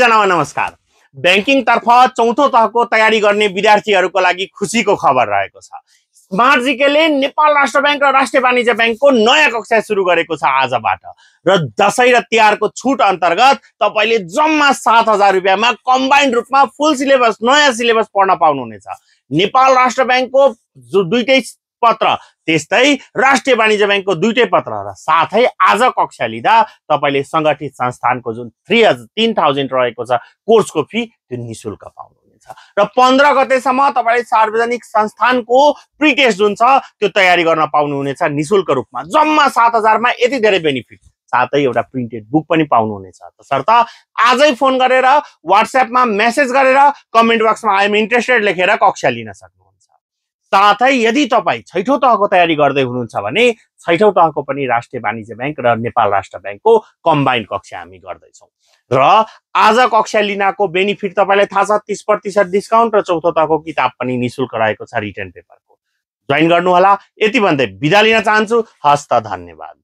नमस्कार। बैंकिङ तर्फ चौथो तहको तयारी गर्ने विद्यार्थीहरूको लागि खुसीको खबर रहेको छ। स्मार्ट जीकेले नेपाल राष्ट्र बैंक र राष्ट्रिय वाणिज्य बैंकको नयाँ कक्षा सुरु गरेको छ आजबाट र दशैं र तिहारको छुट अन्तर्गत तपाईले जम्मा 7,000 रुपैयाँमा कम्बाइन्ड रूपमा फुल सिलेबस नयाँ सिलेबस पढ्न पाउनुहुनेछ। नेपाल राष्ट्र बैंकको दुईटै पत्र त्यस्तै राष्ट्रिय वाणिज्य बैंकको दुईटै पत्र र साथै आज कक्षा लिँदा तपाईले संगठित संस्थानको जुन 3000 रहेको छ कोर्सको फी त्यो निशुल्क पाउनुहुनेछ र 15 गतेसम्म तपाईले सार्वजनिक संस्थानको प्री टेस्ट जुन छ त्यो तयारी गर्न पाउनुहुनेछ निशुल्क रूपमा। जम्मा 7,000 मा यति धेरै बेनिफिट साथै एउटा प्रिन्टेड बुक पनि पाउनुहुनेछ। तसर्थ आजै फोन गरेर व्हाट्सएपमा मेसेज गरेर कमेन्ट बक्समा आई एम इन्ट्रेस्टेड लेखेर कक्षा लिन सक्नुहुन्छ। साथै यदि तपाई छैठौं तहको तयारी गर्दै हुनुहुन्छ भने छैठौं तहको पनि राष्ट्रिय वाणिज्य बैंक र नेपाल राष्ट्र बैंकको कम्बाइन्ड कक्षा हामी गर्दै छौं र आज कक्षा लिनको बेनिफिट तपाईलाई थाहा छ 30% डिस्काउन्ट र चौथो तहको किताब पनि निशुल्क रहेको छ रिटन पेपरको। जोइन गर्नु होला। यति भन्दै बिदा लिन चाहन्छु। हस्त धन्यवाद।